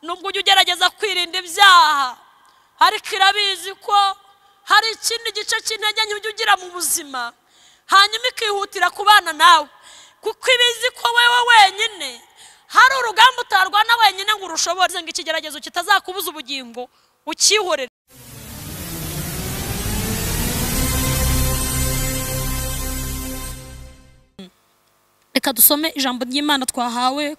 nubwo ujya ugerageza kwirinda ibyaha ariko irabizi ko hari ikindi gice cy'intege nke ujya ugira mu buzima hanyuma ikihutira kubana nawe kuko ibizi ko wewe wenyine hari urugamba utarwana wenyine ngo urushobore ngo ikigeragezo kitazakubuza ubugingo ukihorere. Reka dusome ijambo ry'Imana twahawe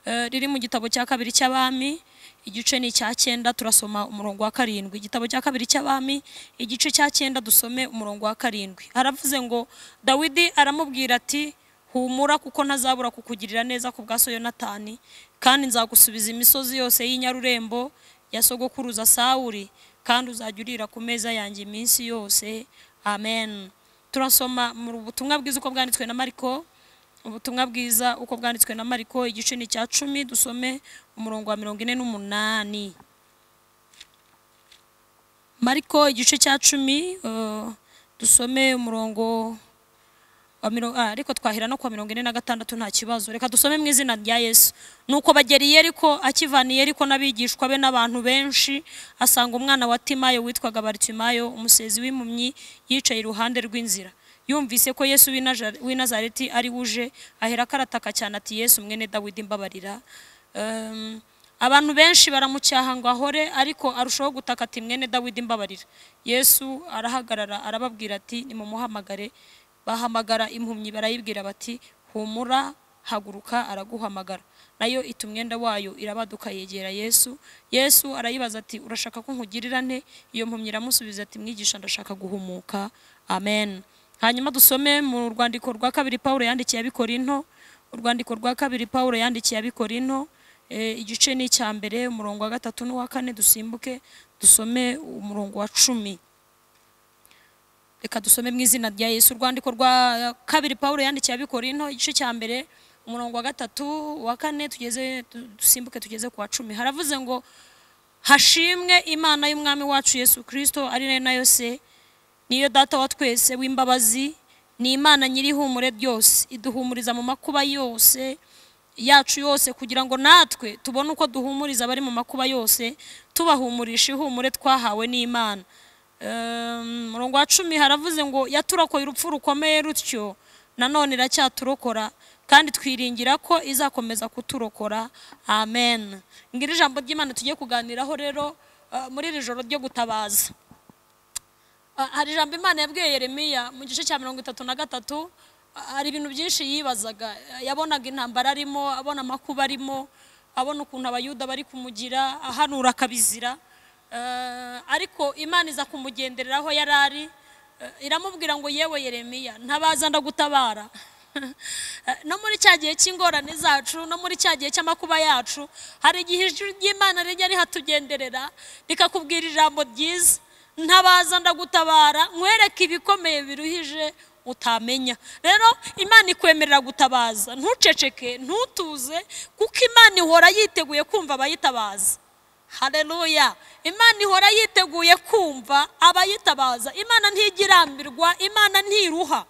riri mu gitabo cya kabiri cy'Abami igice ni cya 9 turasoma umurongo wa 7. Igitabo cya kabiri cy'Abami igice cya 9 dusome umurongo wa 7. Aravuze ngo Dawidi aramubwira ati humura kuko ntazabura kukugirira neza ku bwa so Yonatani kandi nzagusubiza imisozi yose y'inyarurembo ya sogokuruza Sawuli kandi uzajya urira ku meza yanjye iminsi yose. Amen. Turasoma mu butumwa bwiza uko bwanditswe na Mariko. Ubutumwa bwiza uko bwanditswe na Mariko igice ni cya 10 dusome umurongo wa 48. Mariko igice cya 10 dusome umurongo wa ariko twahira no kwa 46 nta kibazo. Reka dusome mu izina rya Yesu. Nuko bageriye ariko akivaniye ariko nabigishwa be n'abantu benshi asanga umwana wa Timayo witwaga Bartimayo umusezi w'impumyi yicaye iruhande rw'inzira. Yumvise ko Yesu w'i Nazareti ari wuje ahera karataka cyane ati Yesu mwene Dawidi mbabarira. Abantu benshi baramucyaha ngo ahore ariko arushaho gutaka ati mwene Dawidi mbabarira. Yesu arahagarara arababwira ati nimumuhamagare. Bahamagara impumyi barayibwira bati humura haguruka araguhamagara. Nayo itumwenda wayo irabaduka yegera Yesu. Yesu arayibaza ati urashaka ko nkugirira nte? Iyo mpumyi iramusubiza ati mwigisha ndashaka guhumuka. Amen. Hanyuma dusome mu rwandiko rwa 2 Paulo yandikiye Abikorinto. Urwandiko rwa 2 Paulo yandikiye Abikorinto igice ni cya mbere umurongo wa 3 n'uwa 4 dusimbuke dusome umurongo wa 10. Reka dusome mu izina rya Yesu. Urwandiko rwa 2 Paulo yandikiye Abikorinto igice cya mbere umurongo wa 3 wa 4 tugeze dusimbuke tugeze ku wa 10. Haravuze ngo hashimwe Imana y'umwami wacu Yesu Kristo ari nayo se niyo data wa twese w'imbabazi ni Imana nyiri humure byose iduhumuriza mu makuba yose yacu yose kugira ngo natwe tubone uko duhumuriza bari mu makuba yose tubahumurisha ihumure twahawe n'Imana. Murongo wa 10 haravuze ngo yaturokoye urupfu rukomeye rutyo nanone iracyaturokora kandi twiringira ko izakomeza kuturokora. Amen. Ngira ijambo ry'Imana tugiye kuganiraho rero muri iri joro ryo gutabaza. Hari ijambo Imana yabwiye Yeremiya mu gice cya 33 hari ibintu byinshi yibazaga. Yabonaga intambara arimo, abona makuba arimo, abona ukuntu abayuda bari kumugira ahanura kabizira. Ariko Imana iza kumugendereraho yarari iramubwira ngo yewe Yeremiya ntabaza ndagutabara. No muri cyagiye cy'ingorane zacu no muri cyagiye cy'amakuba yacu hari igihe ijuru ry'Imana rijya rihatugenderera rikakubwira ijambo ryiza. Ntabaza ndagutabara nkwereke ibikomeye biruhije utamenya. Rero Imana ikwemerera gutabaza ntuceceke ntutuze kuko Imana ihora yiteguye kumva abayitabaza. Haleluya. Imana ihora yiteguye kumva abayitabaza. Imana ntigirambirwa, Imana ntiruha.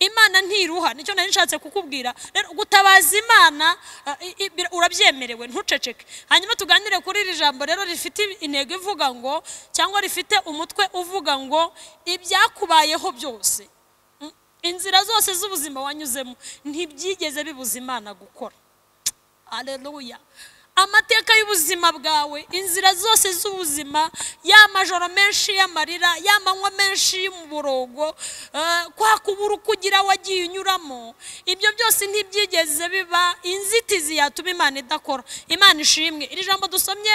Imana ntiruha nicyo nari nshatse kukubwira. Rero gutabaza Imana urabyemerewe ntuceceke. Hanyuma tuganire kuri iri jambo rero rifite intego ivuga ngo cyangwa rifite umutwe uvuga ngo ibyakubayeho byose. Inzira zose z'ubuzima wanyuzemo ntibyigeze bibuza Imana gukora. Haleluya. Amateka y'ubuzima bwawe inzira zose z'ubuzima y'amajoro menshi y'amarira y'amanywa menshi y'umuborogo kwa kubura kugira wagiye unyuramo ibyo byose ntibyigeze biba inzitizi yatuma Imana idakora. Imana ishimwe. Iri jambo dusomye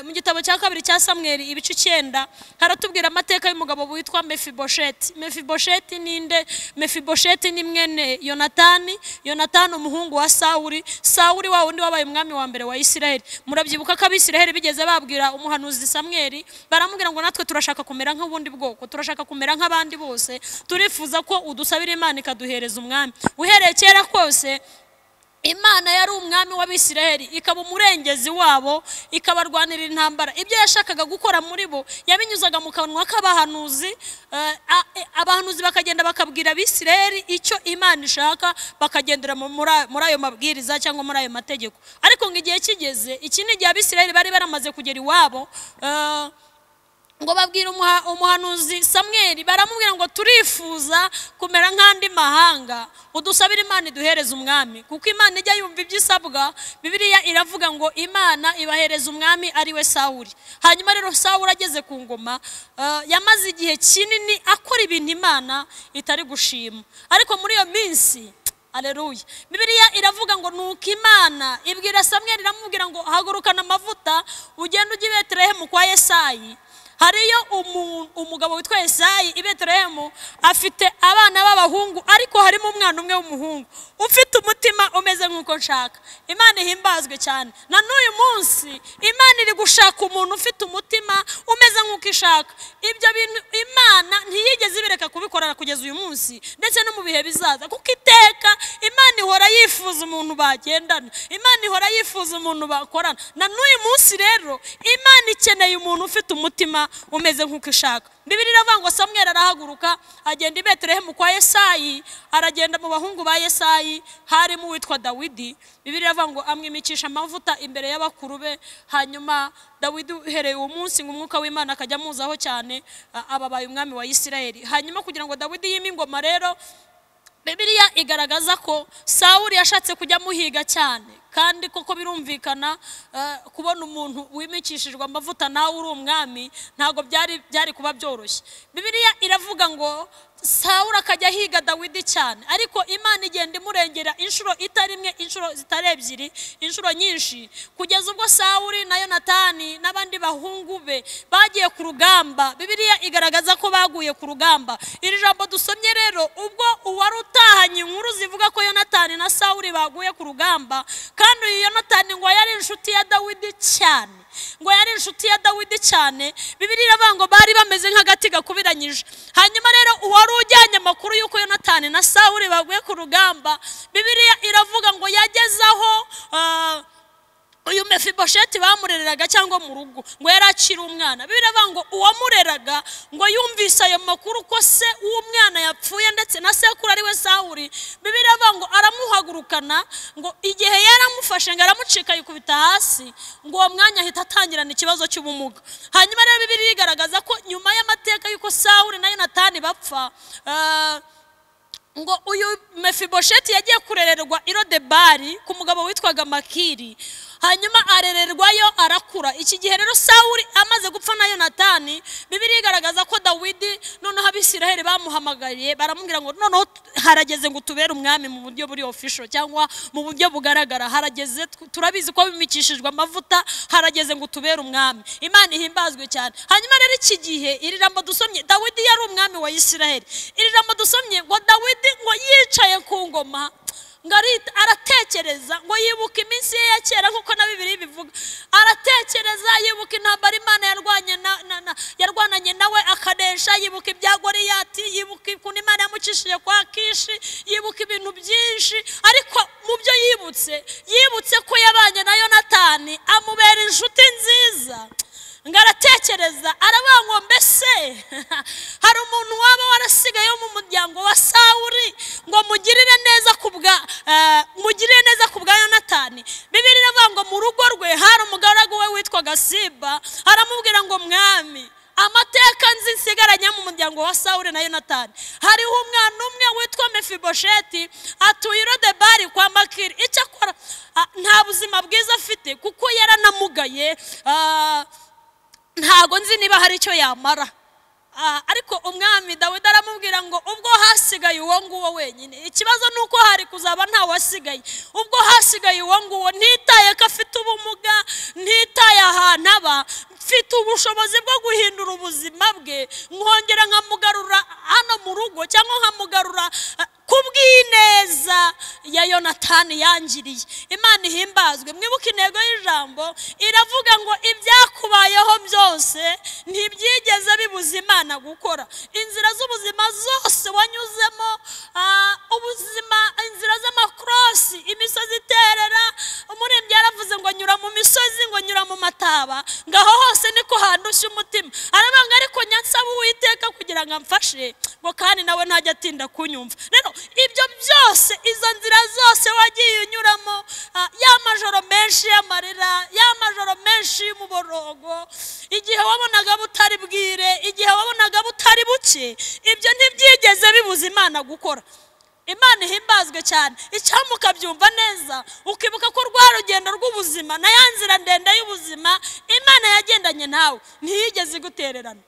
mu gitabo cya 2 cya Samweli ibice 9 haratubwira amateka y'umugabo witwa Mefibosheti. Mefibosheti ninde? Mefibosheti ni mwene Yonatani. Yonatani umuhungu wa Sawuli. Sawuli wa wundi wabaye umwami wa mbere wa Isirayeli. Murabyibuka ko Abisirayeli bigeze babwira umuhanuzi Samweli baramubwira ngo natwe turashaka kumera nk'ubundi bwoko, turashaka kumera nk'abandi bose, turifuza ko udusabira Imana ikaduhereza umwami. Uhereye kera kose Imana yari umwami w'Abisiraheli, ikaba umurengezi wabo, ikabarwanirira intambara. Ibyo yashakaga gukora muri bo yabinyuzaga mu kanwa k'abahanuzi, abahanuzi bakagenda bakabwira Abisiraheli icyo Imana ishaka, bakagendera muri ayo mabwiriza cyangwa muri ayo mategeko. Ariko ngo igihe kigeze, iki ni igihe Abisiraheli bari baramaze kugera iwabo, ngo babwira umuhanuzi Samweli, baramubwira ngo turifuza kumera nk'andi mahanga, udusabira Imana iduhereze umwami, kuko Imana ijya yumva ibyo isabwa. Bibiliya iravuga ngo Imana ibahereza umwami ari we Sawuli. Hanyuma rero Sawuli ageze ku ngoma, yamaze igihe kinini akora ibintu Imana itari gushima. Ariko muri iyo minsi, Haleluya, Bibiliya iravuga ngo nuko Imana ibwira Samweli, iramubwira ngo hagurukana amavuta ugende ujye i Betelehemu kwa Yesayi. Hariyo umugabo witwa Yesayi i Betelehemu, afite abana b'abahungu, ariko harimo umwana umwe w'umuhungu ufite umutima umeze nk'uko nshaka. Imana ihimbazwe cyane. Na n'uyu munsi Imana iri gushaka umuntu ufite umutima umeze nk'uko ishaka. Ibyo bintu Imana ntiyigeze ibireka kubikorana kugeza uyu munsi, ndetse no mu bihe bizaza, kuko iteka Imana ihora yifuza umuntu bagendana, Imana ihora yifuza umuntu bakorana. Na n'uyu munsi rero Imana ikeneye umuntu ufite umutima umeze nk'uko ishaka. Bibiliya iravuga ngo Samweli arahaguruka agenda i Betelehemu kwa Yesayi, aragenda mu bahungu ba Yesayi harimo uwitwa Dawidi. Bibiliya iravuga ngo amwimikisha amavuta imbere y'abakuru be. Hanyuma Dawidi uhereye uwo munsi ngo umwuka w'Imana akajya amuzaho cyane, ababaye umwami wa Isirayeli. Hanyuma kugira ngo Dawidi yime ingoma rero, Bibiliya igaragaza ko Sawuli yashatse kujya muhiga cyane, kandi koko birumvikana, kubona umuntu wimikishijwe amavuta nawe uri umwami ntago byari kuba byoroshye. Bibiliya iravuga ngo Sawuli akajya higa Dawidi cyane, ariko Imana igenda imurengera inshuro itari imwe, inshuro zitari ebyiri, inshuro nyinshi, kugeza ubwo Sawuli na Yonatani n'abandi bahungu be bagiye ku rugamba. Bibiliya igaragaza ko baguye ku rugamba. Iri jambo dusomye rero, ubwo uwari utahanye inkuru zivuga ko Yonatani na Sawuli baguye ku rugamba, kandi uyu Yonatani ngo yari inshuti ya Dawidi cyane, ngo yari inshuti ya Dawidi cyane. Bibiliya iravuga ngo bari bameze nk'agati gakubiranyije. Hanyuma rero uwari ujyanye amakuru y'uko Yonatani na Sawuli baguye ku rugamba, Bibiliya iravuga ngo yagezaho uyu Mefibosheti bamureraga cyangwa mu rugo, ngo yari akiri umwana. Bibiliya iravuga ngo uwamureraga ngo yumvise ayo makuru ko se w'umwana yapfuye, ndetse na sekuru ari we Sawuli. Bibiliya iravuga ngo aramuhagurukana, ngo igihe yaramufashe ngo aramucika yikubita hasi, ngo uwo mwanya ahita atangirana ikibazo cy'ubumuga. Hanyuma rero Bibiliya igaragaza ko nyuma y'amateka y'uko Sawuli na Yonatani bapfa, ngo uyu Mefibosheti yagiye kurererwa i Lodebari ku mugabo witwaga Makiri. Hanyuma arererwayo arakura. Iki gihe rero Sawuli amaze gupfa na Yonatani, Bibiliya igaragaza ko Dawidi noneho Abisiraheli bamuhamagariye, baramubwira ngo noneho harageze ngo tubere umwami mu buryo buri official cyangwa mu buryo bugaragara. Harageze, turabizi ko bimikishijwe amavuta, harageze ngo tubere umwami. Imana ihimbazwe cyane. Hanyuma rero iki gihe iri jambo dusomye, Dawidi yari umwami wa Isiraheli. Iri jambo dusomye ngo Dawidi ngo yicaye ku ngoma, ngarita aratekereza, ngo yibuka iminsi ye ya kera nkuko na Bibiliya bivuga. Aratekereza, yibuka intambara Imana yarwananye nawe akanesha, yibuka ibya Goliyati, yibuka ukuntu Imana yamucishije kwa Kishi, yibuka ibintu byinshi. Ariko mu byo yibutse ko yabanye na Yonatani, amubera inshuti nziza. Ngaratekereza, aravuga ngo mbese hari umuntu waba warasigaye mu muryango wa Sawuli ngo mugirire neza kubwa Yonatani. Bibiliya iravuga ngo mu rugo rwe hari umugaragu we witwaga Siba, aramubwira ngo mwami, amateka nzi nsigaranye mu muryango wa Sawuli na Yonatani, hariho umwana umwe witwa Mefibosheti atuye i Lodebari kwa Makiri. Icyo akora nta buzima bwiza afite, kuko yaranamugaye, ntago nzi niba hari icyo yamara. Ariko umwami Dawidi aramubwira ngo ubwo hasigaye uwo nguwo wenyine, ikibazo nuko hari kuzaba nta wasigaye. Ubwo hasigaye uwo nguwo, ntitaye ko afite ubumuga, ntitaye ahantu aba, mfite ubushobozi bwo guhindura ubuzima bwe, nkongera nkamugarura hano mu rugo, cyangwa nkamugarura kubw'ineza ya Yonatani yangiriye. Imana ihimbazwe. Mwibuke intego y'ijambo iravuga ngo ibyakubayeho byose ntibyigeze bibuza Imana gukora. Inzira z'ubuzima zose wanyuzemo, ubuzima, inzira z'amakrosi, imisozi iterera, umuririmbyi yaravuze ngo nyura mu misozi, ngo nyura mu mataba, ngaho hose niko handushya umutima. Arabanga ariko nyansaba Uwiteka kugira ngo amfashe, ngo kandi nawe ntajya atinda kunyumva. Rero ibyo byose, izo nzira zose wagiye unyuramo, ya majoro menshi y'amarira, ya majoro menshi y'umuborogo, igihe wabonaga butari bwire, igihe wabonaga butari buke, ibyo ntibyigeze bibuza Imana gukora. Imana ihimbazwe cyane. Icyampa ukabyumva neza, ukibuka ko rwa rugendo rw'ubuzima na ya nzira ndende y'ubuzima Imana yagendanye nawe, ntiyigeze igutererana.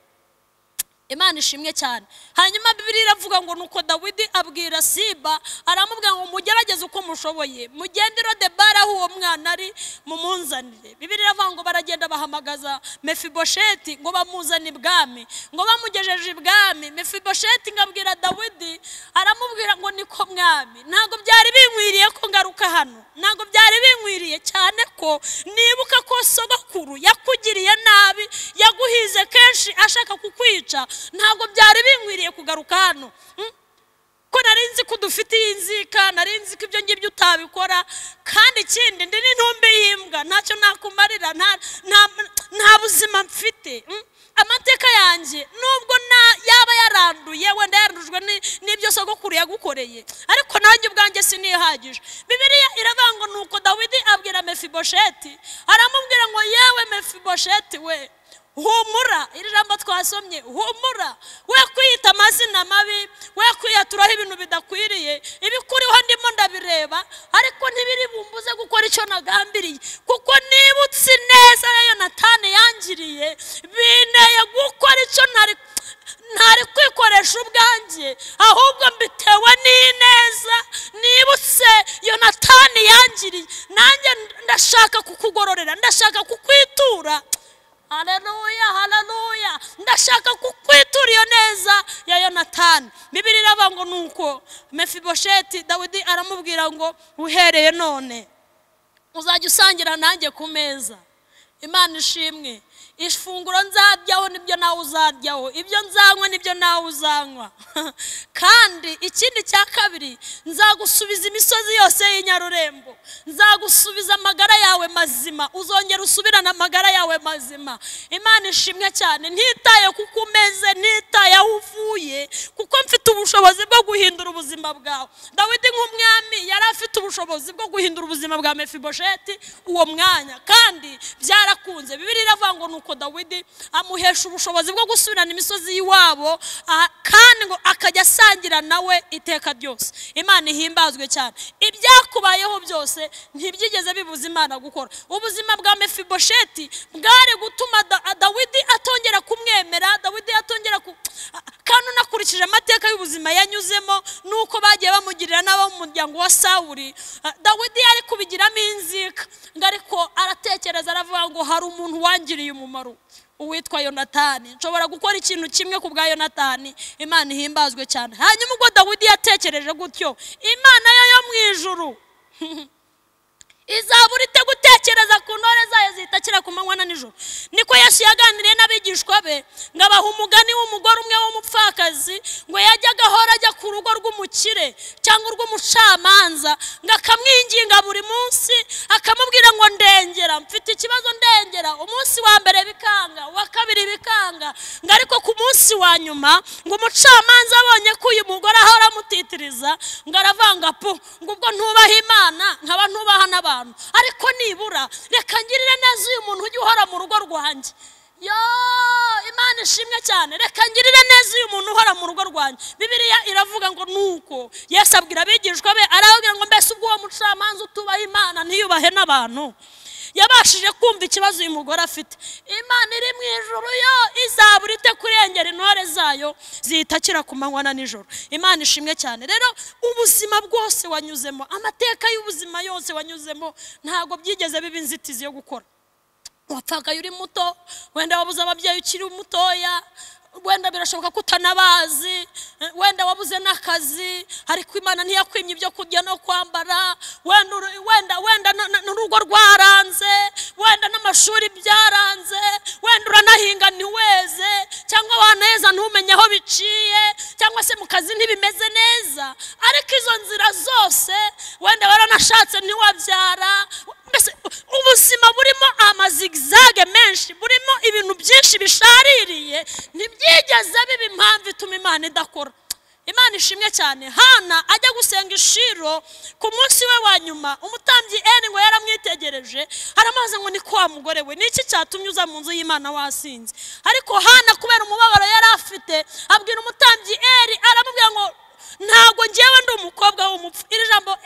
Imana ishimwe cyane. Hanyuma Bibiliya iravuga ngo nuko Dawidi abwira Siba, aramubwira ngo mugerageze uko mushoboye, mugendero Debara aho uwo mwana ari mumunzanire. Bibiliya iravuga ngo baragenda bahamagaza Mefibosheti ngo bamuzane ibwami. Ngo bamugejeje ibwami, Mefibosheti ngabwira Dawidi, aramubwira ngo niko mwami, ntago byari binkwiriye ko ngaruka hano, ntago byari binkwiriye cyane ko nibuka ko sogokuru yakugiriye nabi, yaguhize kenshi ashaka kukwica, ntabwo byari binkwiriye kugaruka hano. Ko narinzi ko dufitiye inzika, narinzi ko ibyo ngibyo utabikora, kandi ikindi ndi n'intumbi y'imbwa, ntacyo nakumarira, nta buzima mfite. Amateka yanjye nubwo yaba yaranduye, wenda yarandujwe n'ibyo sogokuru yagukoreye, ariko nanjye ubwanjye sinihagije. Bibiliya iravuga ngo nuko Dawidi abwira Mefibosheti, aramubwira ngo yewe Mefibosheti we, humura. Iri jambo twasomye, humura, we kwiyita amazina mabi, we kwiyaturaho ibintu bidakwiriye, ibikuriho ndimo ndabireba, ariko ntibiri bumbuze gukora icyo nagambiriye, kuko nibutse neza ya Yonatani yangiriye, binteye gukora icyo ntari kwikoresha ubwanjye, ahubwo mbitewe n'ineza nibutse Yonatani yangiriye. Nanjye ndashaka kukugororera, ndashaka kukwitura. Haleluya, haleluya. Ndashaka kukwitura iyo neza ya Yonatani. Bibiliya iravuga ngo nuko Mefibosheti Dawidi aramubwira ngo uhereye none uzajya usangira nanjye ku meza. Imana ishimwe. Ifunguro nzaryaho nibyo nawe uzaryaho, ibyo nzanywa nibyo nawe uzanywa. Kandi ikindi cya kabiri, nzagusubiza imisozi yose y'inyarurembo, nzagusubiza amagara yawe mazima, uzongera usubirana amagara yawe mazima. Imana ishimwe cyane. Ntitaye kuko umeze, ntitaye aho uvuye, kuko mfite ubushobozi bwo guhindura ubuzima bwawe. Dawidi nk'umwami yari afite ubushobozi bwo guhindura ubuzima bwa Mefibosheti uwo mwanya, kandi byarakunze. Bibiliya iravuga ngo nuko Dawidi amuhesha ubushobozi bwo gusubirana imisozi y'iwabo, kandi ngo akajya asangira nawe iteka ryose. Imana ihimbazwe cyane. Ibyakubayeho byose ntibyigeze bibuza Imana gukora. Ubuzima bwa Mefibosheti bwari gutuma Dawidi atongera kumwemera, Dawidi atongera kandi unakurikije amateka y'ubuzima yanyuzemo, nuko bagiye bamugirira n'abo mu muryango wa Sawuli, Dawidi yari kubigiramo inzika, ariko aratekereza aravuga ngo hari umuntu wangiriye umumaro, uwitwa Yonatani. Nshobora gukora ikintu kimwe ku bwa Yonatani. Imana ihimbazwe cyane. Hanyuma ubwo Dawidi yatekereje gutyo, Imana yo mu ijuru izabura ite gutekereza ku ntore zayo zitakira ku manywa na nijoro. Niko Yesu yaganiriye n'abigishwa be, ngabaha umugani w'umugore umwe w'umupfakazi, ngo yajyaga ahora ajya ku rugo rw'umukire cyangwa urw'umucamanza, ngo akamwinginga buri munsi, akamubwira ngo ndengera, mfite ikibazo ndengera. Umunsi wa mbere bikanga, uwa kabiri bikanga, ngo ariko ku munsi wa nyuma ngo umucamanza abonye ko uyu mugore ahora amutitiriza, ngo aravanga pu, ngo ubwo ntubaha Imana nkaba ntubaha n'abantu, ariko nibura reka ngirire neza uyu muntu ujya uhora mu rugo rwanjye. Yo, Imana ishimwe cyane. Reka ngirire neza uyu muntu uhora mu rugo rwanjye. Bibiliya iravuga ngo nuko Yesu abwira abigishwa be, arababwira ngo mbese ubwo uwo mucamanza utubaha Imana ntiyubahe n'abantu? Yabashije kumva ikibazo uyu mugore afite. Imana iri mu ijuru yo izabura ite kurengera intore zayo zitakira ku manywa na nijoro. Imana ishimwe cyane. Rero ubuzima bwose wanyuzemo, amateka y'ubuzima yose wanyuzemo, ntago byigeze biba inzitizi yo gukora. Wapfakaye uri muto, wenda wabuze ababyeyi ukiri mutoya, wenda birashoboka ko utanabazi, wenda wabuze n'akazi ariko Imana ntiyakwimye ibyo kurya no kwambara, wenda n'urugo rwaranze, wenda n'amashuri byaranze, wenda uranahinga ntiweze, cyangwa waneza ntumenye aho biciye, cyangwa se mu kazi ntibimeze neza, ariko izo nzira zose wenda waranashatse ntiwabyara. Mbese ubuzima burimo amazigzage menshi, burimo ibintu byinshi bishaririye, ntibyigeze biba impamvu ituma Imana idakora. Imana ishimwe cyane. Hana ajya gusenga ishiro ku munsi we wa nyuma, umutambyi Eli ngo yaramwitegereje, aramaze ngo ni kwa mugore we, niki cyatumye uza mu nzu y'Imana wasinze? Ariko Hana kubera umubabaro yari afite, abwira umutambyi Eli, aramubwira ngo ntago ngewe ndi umukobwa w'umupfu. Iri jambo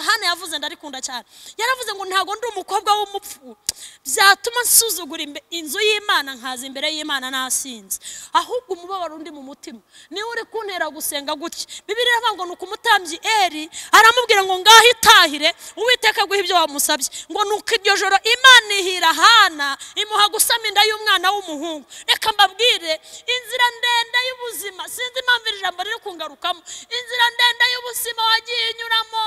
Hana yavuze ndarikunda cyane. Yaravuze ngo ntago ndi umukobwa w'umupfu byatuma nsuzugura inzu y'Imana nkaza imbere y'Imana nasinze, ahubwo umubabaro undi mu mutima niwe uri kuntera gusenga gutya. Bibiliya iravuga ngo nuko umutambyi Eli aramubwira ngo ngaho itahire, Uwiteka guha ibyo wamusabye. Ngo nuko iryo joro Imana ihira Hana, imuha gusama inda y'umwana w'umuhungu. Reka mbabwire, inzira ndende y'ubuzima, sinzi impamvu iri jambo riri kungarukamo, inzira ndende y'ubuzima wagiye inyuramo.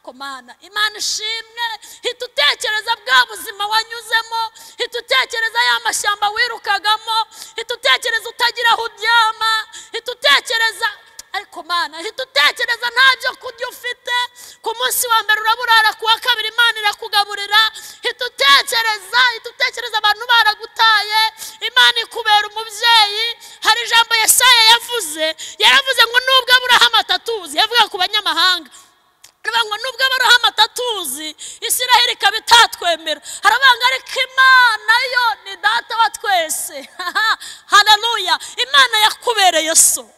Komana Imana ishimwe. Hita utekereza bwa buzima wanyuzemo, hita utekereza ya mashyamba wirukagamo, hita utekereza utagira aho uryama, hita utekereza, ariko Mana hita utekereza ntabyo kurya ufite, ku munsi wa mbere uraburara, ku wa kabiri Imana irakugaburira. Hita utekereza abantu baragutaye, Imana ikubera umubyeyi. Hari ijambo Yesaya yavuze, yaravuze ngo nubwo Aburahamu atatuzi, yavuga ku banyamahanga, ngo nubwo Aburahamu atatuzi, Isiraheli ikaba itatwemera, harabanga ariko Imana yo ni data wa twese. Haleluya. Imana yakubereye so,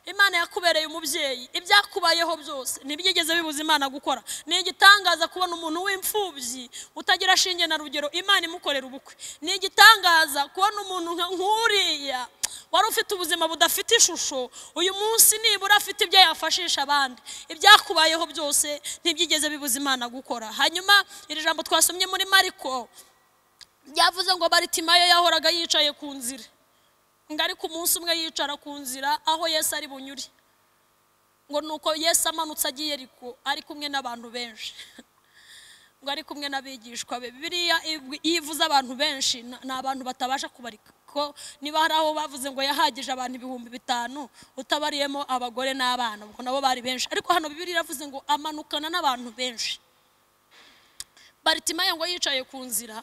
Imana yakubereye umubyeyi. Ibyakubayeho byose ntibyigeze bibuza Imana gukora. Ni igitangaza kubona umuntu w'imfubyi utagira shinge na rugero Imana imukorera ubukwe. Ni igitangaza kubona umuntu nk'uriya wari ufite ubuzima budafite ishusho, uyu munsi nibura afite ibyo yafashisha abandi. Ibyakubayeho byose ntibyigeze bibuza Imana gukora. Hanyuma iri jambo twasomye muri Mariko yavuze ngo Baritimayo yahoraga yicaye ku nzira, ngari ku munsi umwe yicara ku nzira aho Yesu ari bunyuri. Ngo nuko Yesu amanutse agiye Yeriko ari kumwe n'abantu benshi, ngo ari kumwe n'abigishwa be. Bibiliya ivuze abantu benshi ni abantu batabasha kubarika, ko niba hari aho bavuze ngo yahagije abantu 5,000 utabariyemo abagore n'abana, ubwo nabo bari benshi. Ariko hano Bibiliya iravuze ngo amanukana n'abantu benshi. Baritimayo ngo yicaye ku nzira,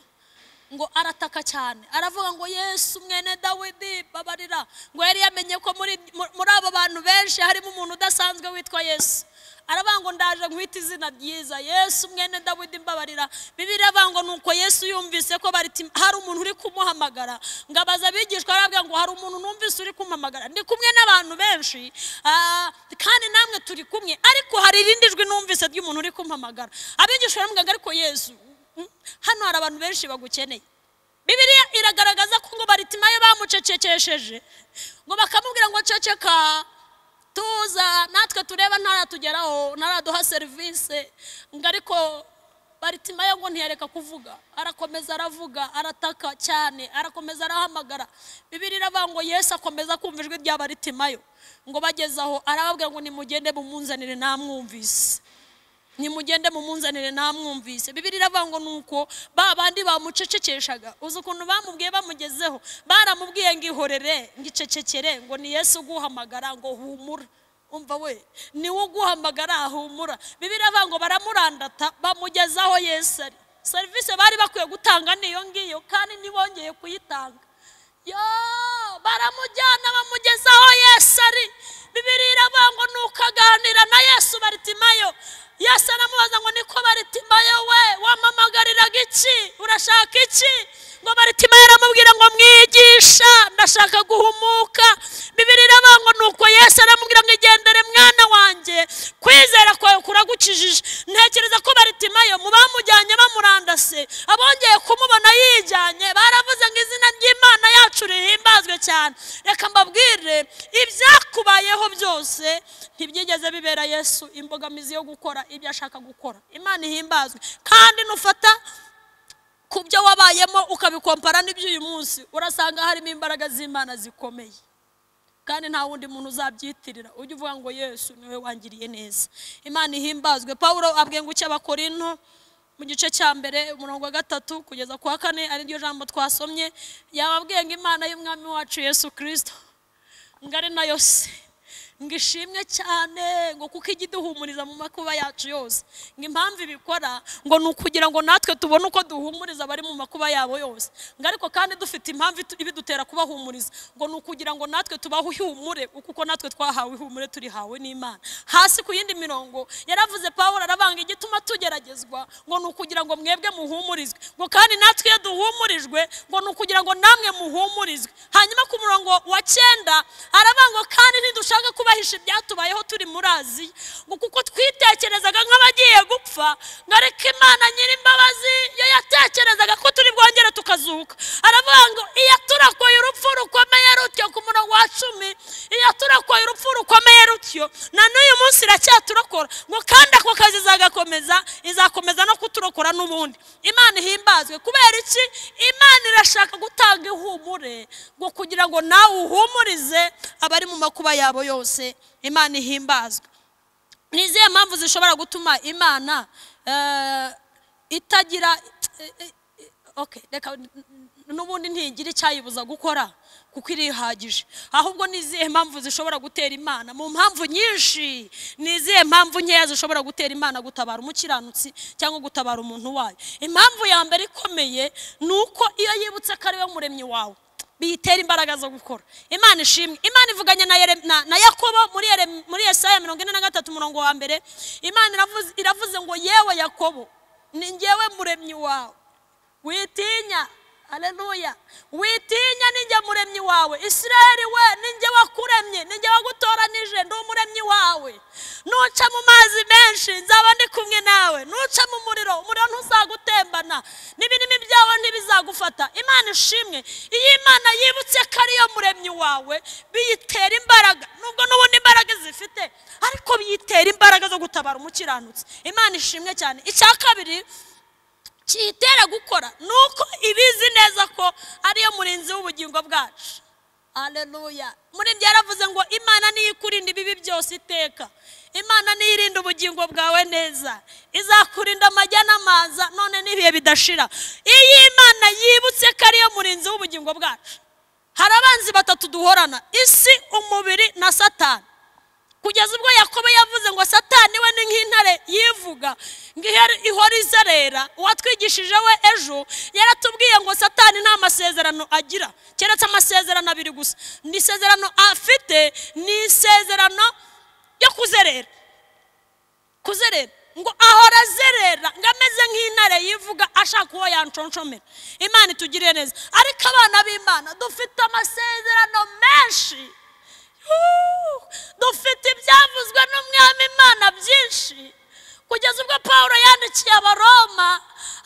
ngo arataka cyane, aravuga ngo Yesu mwene Dawidi babarira. Ngo yari yamenye ko muri abo bantu benshi harimo umuntu udasanzwe witwa Yesu. Aravuga ngo ndaje nkwita izina ryiza, Yesu mwene Dawidi mbabarira. Bibiliya iravuga ngo nuko Yesu yumvise ko hari umuntu uri kumuhamagara, ngo abaza abigishwa, aravuga ngo hari umuntu numvise uri kumuhamagara, ndi kumwe n'abantu benshi kandi namwe turi kumwe, ariko hari irindi jwi numvise ry'umuntu uri kumuhamagara. Abigishwa baravuga ariko Yesu, hano hari abantu benshi bagukeneye. Bibiliya iragaragaza ko ngo Baritimayo bamucecekesheje, ngo bakamubwira ngo ceceka tuza natwe tureba ntaratugeraho, ntaraduha service. Ngo ariko Baritimayo ngo ntiyareka kuvuga, arakomeza aravuga, arataka cyane, arakomeza arahamagara. Bibiliya iravuga ngo Yesu akomeza kumva ijwi rya Baritimayo, ngo bagezaho arababwira ngo nimugende mumunzanire namwumvise, nimugende mumunzanire namwumvise. Bibiliya iravuga ngo nuko babandi bamucecekeshaga, uzi ukuntu bamubwiye bamugezeho, baramubwiye ngo ihorere ngicecekere, ngo ni Yesu uguhamagara, ngo humura. Umva we, ni wo uguhamagara, humura. Bibiliya iravuga ngo baramurandata bamugezaho Yesu ari. Service bari bakwiye gutanga niyo ngiyo, kandi nibongeye kuyitanga. Yo baramujyana bamugezaho Yesu ari. Bibiliya iravuga ngo nukaganira na Yesu Baritimayo, Yesu aramubaza ngo niko Baritimayo we wamamagariraga iki, urashaka iki? Ngo Baritimayo aramubwira ngo mwigisha ndashaka guhumuka. Bibiliya iravuga ngo nuko Yesu aramubwira ngo igendere mwana wanjye, kwizera kwawe kuragukijije. Ntekereza ko Baritimayo mu bamujyanye bamurandase, abongeye kumubona yijyanye, baravuze ngo izina ry'Imana yacu rihimbazwe cyane. Reka mbabwire, ibyakubayeho byose ntibyigeze bibera Yesu imbogamizi yo gukora ibyo ashaka gukora. Imana ihimbazwe. Kandi nufata ku byo wabayemo ukabikompara n'iby'uyu munsi urasanga harimo imbaraga z'Imana zikomeye kandi nta wundi muntu uzabyitirira ujye uvuga ngo Yesu niwe wangiriye neza. Imana ihimbazwe. Paulo abwiye ngo cy'abakorinto mu gice cya mbere umurongo wa 3 kugeza ku wa 4 ari ryo jambo twasomye yababwiye ngo Imana y'umwami wacu Yesu Kristo ngari nayo se ngishimwe cyane ngo kuko igiduhumuriza mu makuba yacu yose. Ngo impamvu ibikora ngo nukugira ngo natwe tubone uko duhumuriza bari mu makuba yabo yose. Ngo ariko kandi dufite impamvu ibidutera kubahumuriza ngo nukugira ngo natwe tubaho ihumure kuko natwe twahawe ihumure turi hawe n'Imana. Hasi ku yindi mirongo yaravuze Paulo arabanga igituma tugeragezwa ngo nukugira ngo mwebwe muhumurizwe ngo kandi natwe iyo duhumurijwe ngo nukugira ngo namwe muhumurizwe. Hanyuma ku murongo wa 9 arabanga kandi ntidushaka bahisha ibyatubayeho turi muri Aziya ngo kuko twitekerezaga nk'abagiye gupfa ngo ariko Imana nyir'imbabazi yo yatekerezaga ko turi bwongere tukazuka. Aravuga ngo iyo turakoye urupfu rukomeye rutyo ku murongo wa 10 iyo turakoye urupfu rukomeye rutyo na n'uyu munsi iracyaturokora ngo kandi ako kazi izakomeza no kuturokora n'ubundi. Imana ihimbazwe. Kubera iki? Imana irashaka gutanga ihumure ngo kugira ngo nawe uhumurize abari mu makuba yabo yose. Imana ihimbazwe. Nizihe mpamvu zishobora gutuma Imana itagira reka n'ubundi ntigira icyayibuza gukora kuko irihagije. Ahubwo nizihe mpamvu zishobora gutera Imana? Mu mpamvu nyinshi nizihe mpamvu nkeya zishobora gutera Imana gutabara umukiranutsi cyangwa gutabara umuntu wayo. Impamvu ya mbere ikomeye nuko iyo yibutse ko ari we muremyi wawe biyitera imbaraga zo gukora. Imana ishimwe. Imana ivuganye na Yakobo muri Yesaya 43 umurongo wa 1. Imana iravuze ngo yewe Yakobo ni njyewe muremyi wawe witinya. Haleluya. Witinya ni njye muremyi wawe. Israeli we ni njye wakuremye ni njye wagutoranije ndi umuremyi wawe. Nuca mu mazi menshi nzaba ndi kumwe nawe. Nuca mu umuriro ntuzagutembana n'ibinimi byawe ntibizagufata. Imana ishimwe. Iyo Imana yibutse ko ari yo muremyi wawe biyitera imbaraga nubwo n'ubundi imbaraga zifite ariko biyitera imbaraga zo gutabara umukiranutsi. Imana ishimwe cyane. Icya kabiri cyitera gukora nuko ibizi neza ko ariyo murinzi w'ubugingo bwacu. Haleluya. Muri byaravuze ngo Imana niyo ikurinda ibibi byose iteka. Imana niyo irinda ubugingo bwawe neza. Izakurinda amajya n'amaza none n'ibihe bidashira. Iyo Imana yibutse ko ariyo murinzi w'ubugingo bwacu. Hari abanzi batatu duhorana: isi, umubiri na Satani. Kugeza ubwo Yakobo yavuze ngo Satani we ni nk'intare yivuga ngo ihora izerera. Uwatwigishije we ejo yaratubwiye ngo Satani nta masezerano agira keretse amasezerano abiri gusa. Ni isezerano afite ni isezerano yo kuzerera ngo ahora azerera ngo ameze nk'intare yivuga ashaka uwo yanconshomera. Imana itugiriye neza. Ariko abana b'Imana dufite amasezerano menshi. Dufite ibyavuzwe n'umwami Imana byinshi kugeza ubwo Paulo yandikiye Abaroma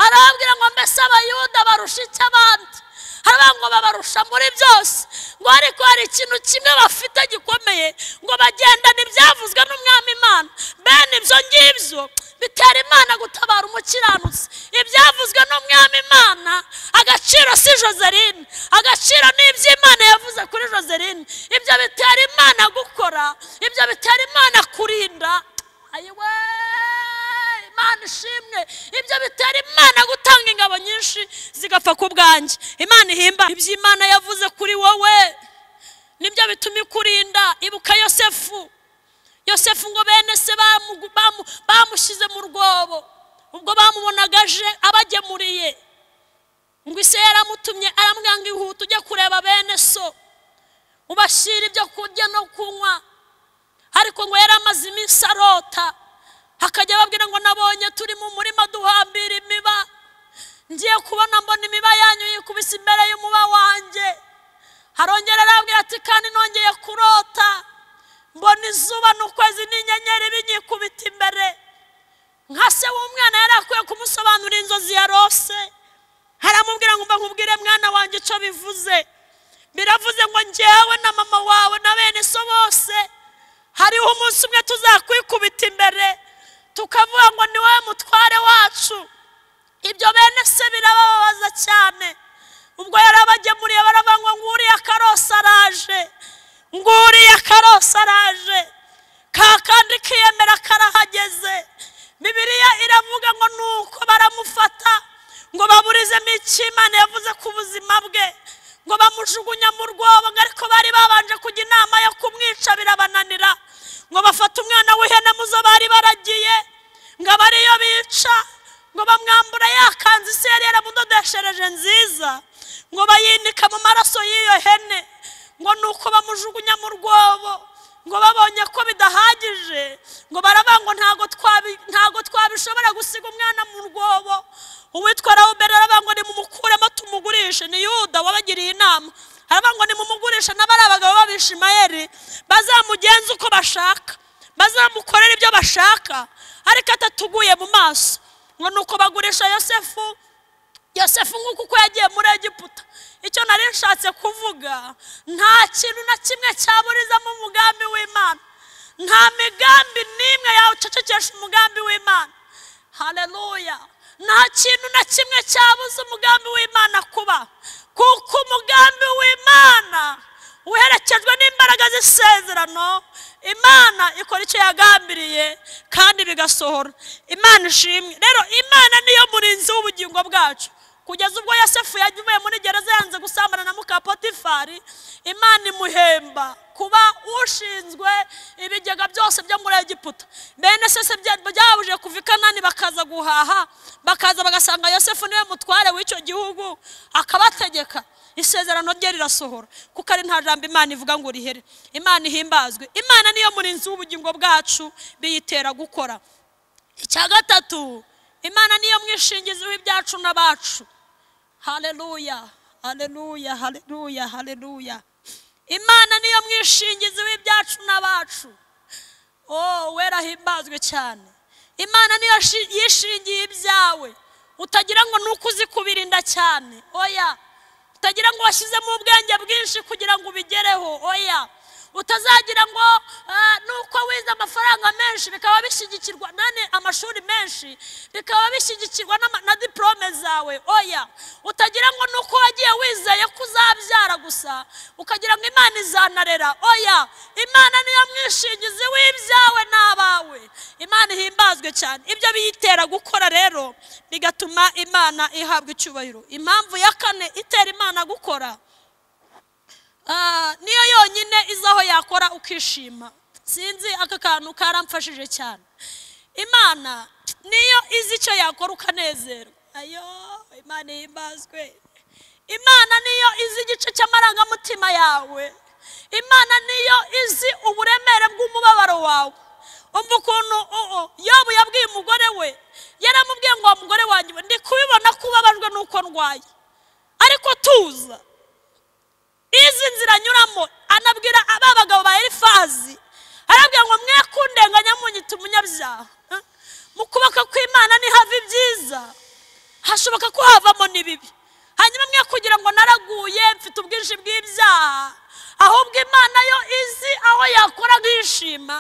arababwira ngo mbese Abayuda barusha iki abandi? Haravuga ngo babarusha muri byose ngo ariko hari ikintu kimwe bafite gikomeye ngo bagendana ibyavuzwe n'umwami Imana. Bene ibyo ngibyo bitera Imana gutabara umukiranutsi. Ibyavuzwe n'umwami Imana agaciro si Joselyne, agaciro ni iby'Imana yavuze kuri Joselyne. Ibyo bitera Imana gukora, ibyo bitera Imana kurinda. Ayiwe Imana ishimwe. Ibyo bitera Imana gutanga ingabo nyinshi zigapfa ku bwanjye. Imana ihimba. Iby'Imana yavuze kuri wowe nibyo bituma ikurinda. Ibuka Yosefu ngo bene se bamushyize mu rwobo ubwo bamubonaga aje abagemuriye ngo ise yaramutumye aramubwira ngo ihute ujye kureba bene so ubashyira ibyo kurya no kunywa. Ariko ngo yaramaze iminsi arota hakajya babwira ngo nabonye turi mu murima duhambira imiba ngiye kubona mbona imiba yanyu yikubise imbere y'umuba wanjye. Harongera arabwira ati kandi nongeye kurota mbona izuba n'ukwezi n'inyenyeri binyikubita imbere. Nka se w'umwana yari akwiye kumusobanurira inzozi yarose. Haramubwira ngo nkubwire mwana wanjye icyo bivuze. Biravuze ngo njyewe na mama wawe na bene so bose hariho umunsi umwe tuzakwikubita imbere tukavuga ngo ni wowe mutware wacu. Ibyo bene se birababaza cyane ubwo yarabagemuriye baravuga ngo nguriya karosa araje nguriya karosa araje kakandi kiyemera karahageze Bibiliya iravuga ngo nuko baramufata ngo baburizemo icyo Imana yavuze ku buzima bwe ngo bamujugunya mu rwobo ariko bari babanje kujya inama yo kumwica birabananira ngo bafata umwana w'ihene muzo bari baragiye ngo bariyo bica ngo bamwambura yakanze isi yari yaramudodeshereje nziza ngo bayinika mu maraso y'iyo hene ngo nuko bamujugunya mu rwobo ngo babonye ko bidahagije ngo baravuga ngo ntago twabishobora gusiga umwana mu rwobo uwitwa Rawuberi aravuga ngo nimumukuremo tumugurishe ni Yuda wabagiriye inama aravuga ngo nimumugurishe n'abari abagabo b'Abishimayeli bazamugenza uko bashaka bazamukorera ibyo bashaka ariko atatuguye mu maso ngo nuko bagurisha Yosefu nk'uko uko yagiye muri Egiputa icyo nari nshatse kuvuga nta kintu na kimwe cyaburizamo umugambi w'Imana nta migambi n'imwe yawucecekesha umugambi w'Imana haleluya nta kintu na kimwe cyabuza umugambi w'Imana kuba kuko umugambi w'Imana uherekejwe n'imbaraga z'isezerano Imana ikora icyo yagambiriye kandi bigasohora Imana ishimwe rero Imana niyo murinzi w'ubugingo bwacu kugeza ubwo Yosefu yagiye muri gereza yanze gusambana na muka Potifari Imana imuhemba kuba ushinzwe ibigega byose byo muri Egiputa bene sese byabuje kuva i Kanani bakaza guhaha bakaza bagasanga Yosefu niwe mutware w'icyo gihugu akabategeka isezerano rye rirasohora kuko ari nta jambo Imana ivuga ngo rihere Imana ihimbazwe Imana niyo murinzi w'ubugingo bwacu biyitera gukora icya gatatu Imana niyo mwishingizi w'ibyacu n'abacu haleluya haleluya haleluya haleluya Imana niyo mwishingizi w'ibyacu n'abacu wera himbazwe cyane Imana niyo yishingiye ibyawe utagira ngo nuko uzi kubirinda cyane oya utagira ngo washyizemo ubwenge bwinshi kugira ngo ubigereho oya utazagira ngo nuko wize amafaranga menshi bikaba bishyigikirwa nane amashuri menshi bikaba bishyigikirwa na diplome zawe oya utagira ngo nuko wagiye wizeye kuzabyara gusa ukagira ngo Imana izanarera oya Imana niyo mwishingizi w'ibyawe n'abawe Imana ihimbazwe cyane ibyo biyitera gukora rero bigatuma Imana ihabwa icyubahiro impamvu ya kane itera Imana gukora niyo yonyine izaho yakora ukishima sinzi aka kantu karamfashije cyane Imana niyo izi icyo yakora ukanezerwa ayo Imana ihimbazwe Imana niyo izi igice cy'amarangamutima yawe Imana niyo izi uburemere bw'umubabaro wawe umva ukuntu Yobu yabwiye umugore we yaramubwiye ngo umugore wanjye ndi kubibona ko ubabajwe nuko ndwaye ariko tuza izi nzira nyuramo anabwira abagabo ba Elifazi arabwira ngo mwe kundenganya munyita umunyabyaha mu kubaka kw'Imana ni hava ibyiza hashoboka ko havamo n'ibibi hanyuma mwe kugira ngo naraguye mfite ubwinshi bw'ibyaha ahubwo Imana yo izi aho yakora nkishima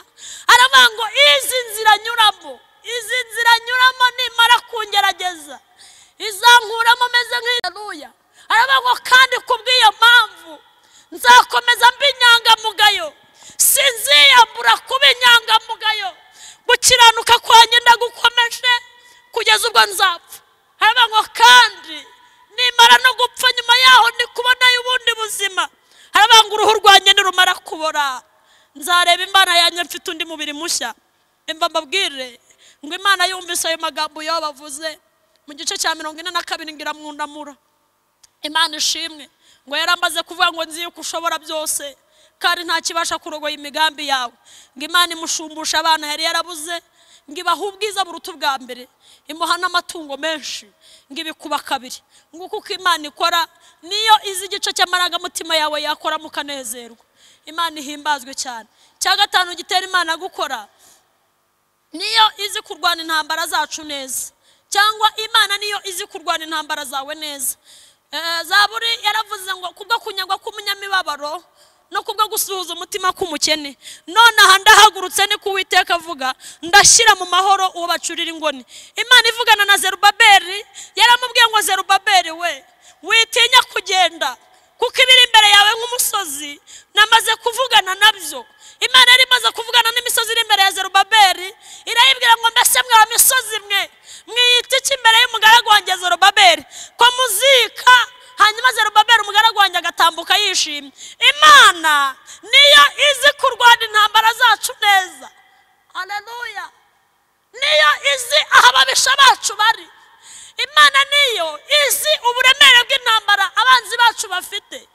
aravuga ngo izi nzira nyuramo nimara kungerageza izankuramo meze nk'Haleluya aravuga ngo kandi kubw'iyo mpamvu nzakomeza mbinyangamugayo sinziyambura kuba inyangamugayo gukiranuka kwanjye ndagukomeje kugeza ubwo nzapfa aravuga ngo kandi nimara no gupfa nyuma yaho ndi kubonayo ubundi buzima aravuga ngo uruhu rwanjye nirumara kubora nzareba Imana yanjye mfite undi mubiri mushya imva mbabwire ngo Imana yumvise ayo magambo yo bavuze mu gice cya 42 ngira mwundamura Imana ishimwe ngo yaramaze kuvuga ngo nzi yuko ushobora byose kandi nta kibasha kurogoya imigambi yawe ngo Imana imushumbusha abana yari yarabuze ngo ibaha ubwiza buruta bwa mbere imuha n'amatungo menshi ngo ibikuba kabiri ngo kuko Imana ikora niyo izi igice cy'amarangamutima yawe yakora mukanezerwa Imana ihimbazwe cyane cya gatanu gitera Imana gukora niyo izi kurwana intambara zacu neza cyangwa Imana niyo izi kurwana intambara zawe neza Zaburi yaravuze ngo kubwo kunyagwa k'umunyamibabaro no kubwo gusuhuza umutima k'umukene. None aha ndahagurutse ni kuwiteka avuga, ndashyira mu mahoro uwo bacurira ingoni. Imana ivugana na Zerubabeli, yaramubwiye ngo Zerubabeli we, witinya kugenda kuko ibiri imbere yawe nk'umusozi namaze kuvugana nabyo. Imana yari imaze kuvugana n'imisozi iri imbere ya Zerubabeli, irayibwira ngo mbese mwa misozi mwe mwiyita iki imbere y'umugaragu wanjye Zerubabeli ko muzika? Hanyuma Zerubabeli umugaragu wanjye agatambuka yishimye. Imana niyo izi kurwana intambara zacu neza. Haleluya. Niyo izi aho ababisha bacu bari. Imana niyo izi uburemere bw'intambara abanzi bacu bafite.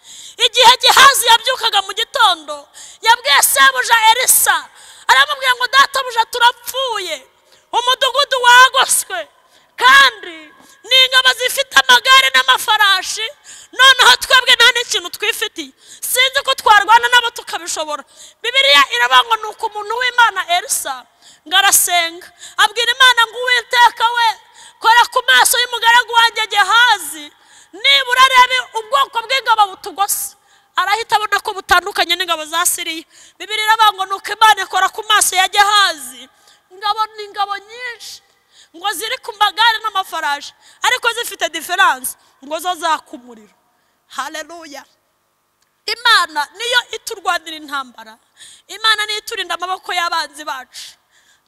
Igihe Gehazi yabyukaga mu gitondo, yabwiye sebuja Elisa, aramubwira ngo databuja turapfuye, umudugudu wagoswe, kandi n'ingabo zifite amagare n'amafarashi, noneho twebwe nta n'ikintu twifitiye, sinzi ko twarwana nabo tukabishobora. Bibiliya iravuga ngo nuko umuntu w'Imana Elisa ngarasenga abwira Imana ngo Uwiteka we, kora ku maso y'umugaragu wanjye Gehazi, nibura arebe ubwoko bw'ingabo butugose. Arahita abona ko butandukanye n'ingabo za Siriya. Bibiliya iravuga ngo nuko Imana ikora ku maso ya Gehazi, ingabo nyinshi ngo ziri ku magare n'amafarashi, ariko zifite diferanse ngo zo zakumuriro. Haleluya. Imana niyo iturwanira intambara. Imana niyo iturinda amaboko y'abanzi bacu.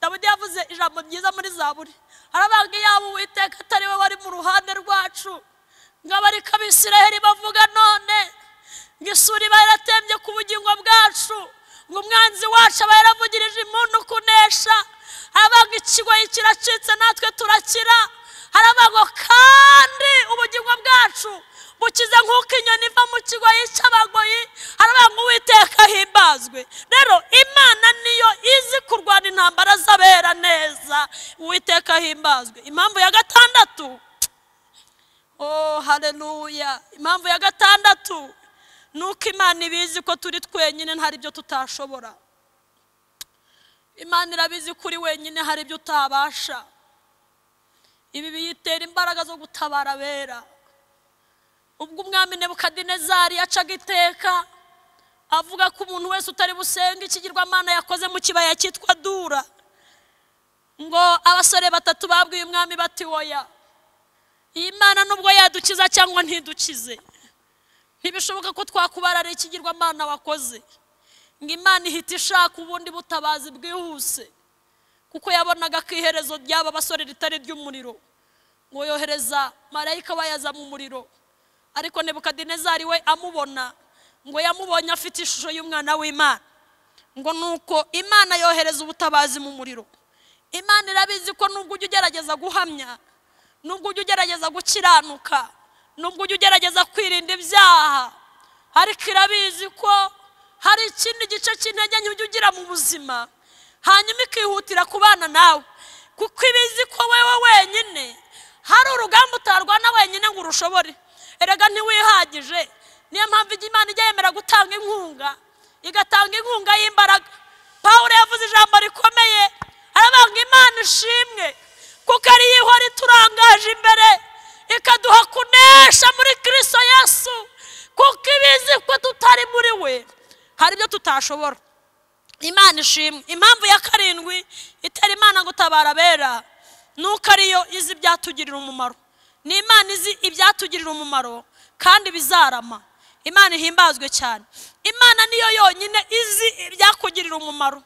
Dawidi yavuze ijambo ryiza muri Zaburi, aravuga yabo Uwiteka atari we wari mu ruhande rwacu, ngo abarika Abisiraheli bavuga none ngo isuri baratembye ku bugingo bwacu, ngo umwanzi wacu aba yaravugirije impundu kunesha. Aravuga ikigoyi kiracitse natwe turakira. Aravuga kandi ubugingo bwacu bukize nk'uko inyoni iva mu kigoyi cy'abagoyi. Aravuga ngo Uwiteka himbazwe. Rero Imana niyo izi kurwana intambara z'abera neza. Uwiteka himbazwe. Impamvu ya gatandatu, oh haleluya, impamvu ya gatandatu nuko Imana ibizi ko turi twenyine ntari ibyo tutashobora. Imana irabizi kuri wenyine hari ibyo utabasha. Ibi biyitera imbaraga zo gutabara abera. Ubwo umwami Nebukadinezari yacaga iteka avuga ko umuntu wese utari busenga ikigirwamana yakoze mu kibaya cyitwa Dura, ngo abasore batatu babwiye umwami bati oya, iyi Mana nubwo yadukiza cyangwa ntidukize, ntibishoboka ko twakubarara ikigirwamana wakoze. Ngo Imana ihita ishaka ubundi butabazi bwihuse, kuko yabonaga ko iherezo ry'aba basore ritari ry'umuriro, ngo yohereza marayika bayaza mu muriro. Ariko Nebukadinezari we amubona, ngo yamubonye afite ishusho y'umwana w'Imana. Ngo nuko Imana yohereza ubutabazi mu muriro. Imana irabizi ko nubwo ujya ugerageza guhamya, nubwo ujya ugerageza gukiranuka, nubwo ujya ugerageza kwirinda ibyaha, ariko irabizi ko hari ikindi gice cy'intege nke ujya ugira mu buzima, hanyuma ikihutira kubana nawe, kuko ibizi ko wewe wenyine hari urugamba utarwana wenyine ngo urushobore. Erega ntiwihagije. Niyo mpamvu Imana ijya yemera gutanga inkunga, igatanga inkunga y'imbaraga. Pawulo yavuze ijambo rikomeye, aravuga Imana ishimwe kuko ari yo ihora iturangaje imbere, ikaduha kunesha muri Kristo Yesu, kuko ibizi ko tutari muri we hari ibyo tutashobora. Imana ishimwe. Impamvu ya karindwi itera Imana gutabara abera, nuko ariyo izi ibyatugirira umumaro. Ni Imana izi ibyatugirira umumaro kandi bizarama. Imana ihimbazwe cyane. Imana niyo yonyine izi ibyakugirira umumaro.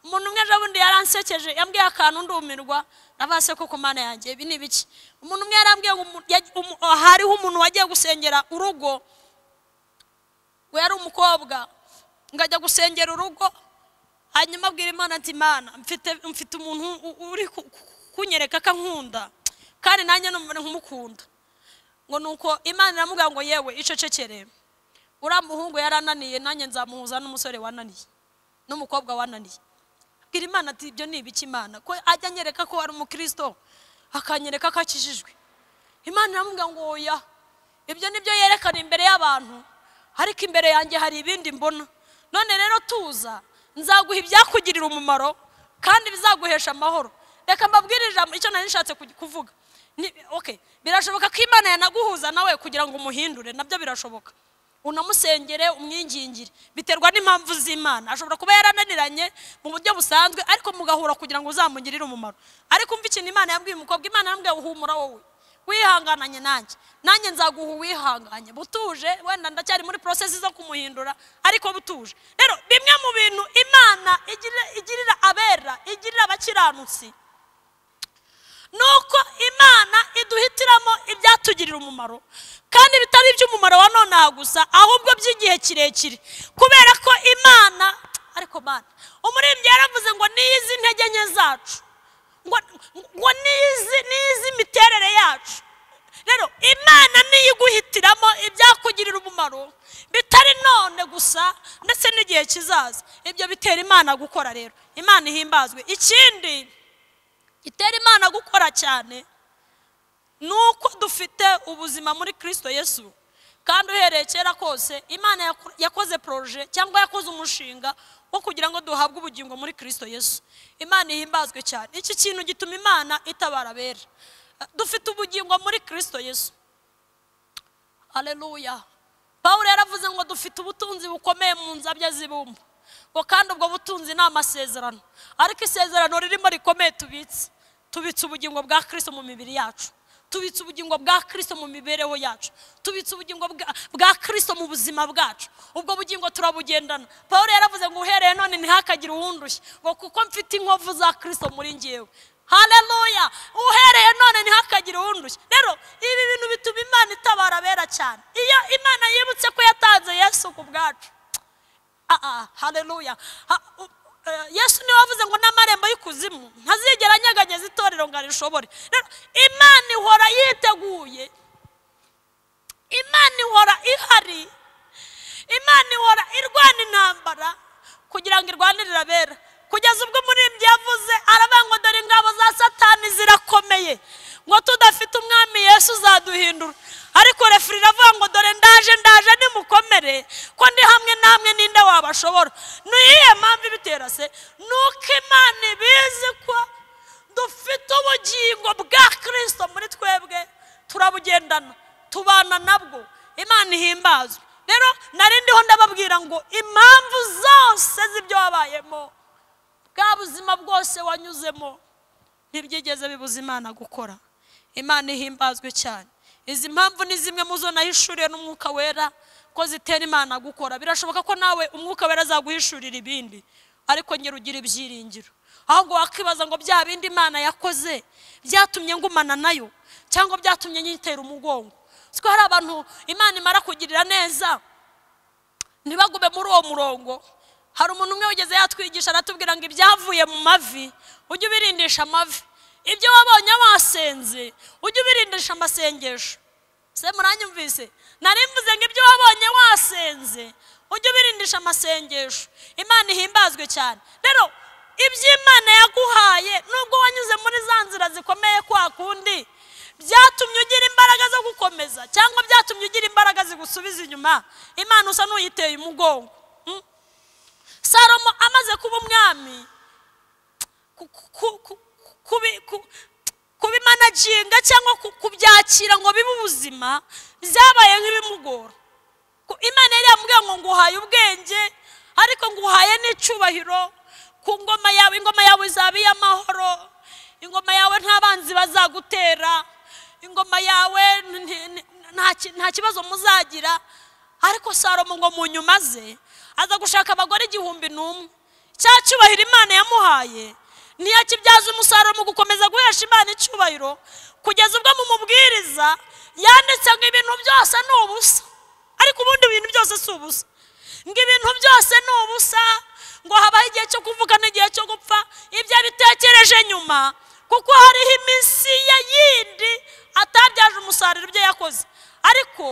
Umuntu umwe ejobundi yaransekeje, yambwiye akantu ndumirwa, navase ko ku Mana yanjye ibi ni biki. Umuntu umwe yarambwiye hariho umuntu wagiye gusengera urugo, we yari umukobwa, ngajya gusengera urugo, hanyuma abwira Imana ati Imana mfite umuntu uri kunyereka kankunda kandi nanjye numva nkumukunda. Ngo nuko Imana iramubwira ngo yewe icecekere, uriya muhungu yarananiye, nanjye nzamuhuza n'umusore wananiye n'umukobwa wananiye. Abwira Imana ati ibyo ni ibiki Imana, ko ajya anyereka ko ari umukristo akanyereka ko akijijwe. Imana iramubwira ngo oya, ibyo nibyo yerekana imbere y'abantu, ariko imbere yanjye hari ibindi mbona. None rero tuza, nzaguha ibyakugirira umumaro kandi bizaguhesha amahoro. Reka mbabwire ijambo icyo nari nishatse kuvuga. Okay, birashoboka ko Imana yanaguhuza nawe kugira ngo umuhindure, nabyo birashoboka. unamusengere umwingingire biterwa n'impamvu z'Imana ashobora kuba yarananiranye mu buryo busanzwe ariko mugahura kugira ngo uzamugirire umumaro ariko umva ikintu Imana yabwiye umukobwa Imana yambwiye uhumura wowe wihangananye nanjye nzaguha wihanganye butuje wenda ndacyari muri process zo kumuhindura ariko butuje rero bimwe mu bintu Imana igirira abera igirira abakiranutsi nuko Imana iduhitiramo ibyatugirira umumaro kandi bitari iby'umumaro wa none gusa ahubwo by'igihe kirekire kubera ko Imana ariko Mana umuririmbyi yaravuze ngo niyizi intege nke zacu ngo niyizi imiterere yacu rero Imana niyiguhitiramo ibyakugirira umumaro bitari none gusa ndetse n'igihe kizaza ibyo bitera Imana gukora rero Imana ihimbazwe ikindi itera Imana gukora cyane nuko dufite ubuzima muri Kristo Yesu kandi uhereye kera kose Imana yakoze projet cyangwa yakoze umushinga wo kugira ngo duhabwe ubugingo muri Kristo Yesu Imana ihimbazwe cyane iki kintu gituma Imana itabara bera dufite ubugingo muri Kristo Yesu haleluya Paulo yaravuze ngo dufite ubutunzi bukomeye mu nzabya z'ibumba ngo kandi ubwo butunzi ni amasezerano ariko isezerano ririmo rikomeye tubitse ubugingo bwa Kristo mu mibiri yacu tubitse ubugingo bwa Kristo mu mibereho yacu tubitse ubugingo bwa Kristo mu buzima bwacu ubwo bugingo turabugendana Paulo yaravuze ngo uhereye none ntihakagire uwundushye ngo kuko mfite inkovu za Kristo muri njyewe haleluya uhereye none ntihakagire uwundushye rero ibi bintu bituma Imana itabara abera cyane iyo Imana yibutse ko yatanze Yesu ku bwacu haleluya Yesu niwe wavuze ngo n'amarembo y'ikuzimu ntazigera anyeganyeza itorero ngo arishobore rero Imana ihora yiteguye Imana ihora ihari Imana ihora irwana intambara kugira ngo irwanirire abera kugeza ubwo umuririmbyi yavuze aravuga ngo dore ingabo za Satani zirakomeye ngo tudafite umwami Yesu uzaduhindura ariko refuri iravuga ngo dore ndaje nimukomere ko ndi hamwe namwe ninde wabashobora niye mpamvu ibitera se nuko Imana ibizi ko dufite ubugingo bwa Kristo muri twebwe turabugendana tubana nabwo Imana ihimbazwe rero narindiho ndababwira ngo impamvu zose z'ibyo wabayemo bwa buzima bwose wanyuzemo ntibyigeze bibuza Imana gukora Imana ihimbazwe cyane izi mpamvu ni zimwe mu zo nahishuriye n'umwuka wera ko zitera Imana gukora birashoboka ko nawe umwuka wera azaguhishurira ibindi ariko nyirugira ibyiringiro ahubwo wakibaza ngo bya bindi Imana yakoze byatumye ngumana nayo cyangwa byatumye nyitera umugongo siko hari abantu Imana imara kugirira neza ntibagume muri uwo murongo hari umuntu umwe wigeze yatwigisha aratubwira ngo ibyavuye mu mavi ujye ubirindisha amavi ibyo wabonye wasenze ujye ubirindisha amasengesho se muranyumvise narimvuze ngo ibyo wabonye wasenze ujye ubirindisha amasengesho Imana ihimbazwe cyane rero iby'Imana yaguhaye nubwo wanyuze muri za nzira zikomeye kwa kundi byatumye ugira imbaraga zo gukomeza cyangwa byatumye ugira imbaraga zigusubiza inyuma Imana usa n'uyiteye umugongo Salomo amaze kuba umwami kubimanaginga cyangwa kubyakira ngo bibe ubuzima byabaye nk'ibimugora Imana yari yamubwiye ngo nguhaye ubwenge ariko nguhaye n'icubahiro ku ngoma yawe izaba iy'amahoro ingoma yawe nta banzi bazagutera ingoma yawe nta kibazo muzagira ariko Salomo ngo mu nyuma ze aza gushaka abagore 1,000 cya cyubahiro Imana yamuhaye ntiyakibyaza umusaruro mu gukomeza guhesha Imana icyubahiro kugeza ubwo mu mubwiriza yanditse ngo ibintu byose ni ubusa ariko ubundi ibintu byose si ubusa ngo ibintu byose ni ubusa ngo habaho igihe cyo kuvuga n'igihe cyo gupfa ibyo bitekereje nyuma kuko hariho iminsi yindi atabyaje umusaruro ibyo yakoze ariko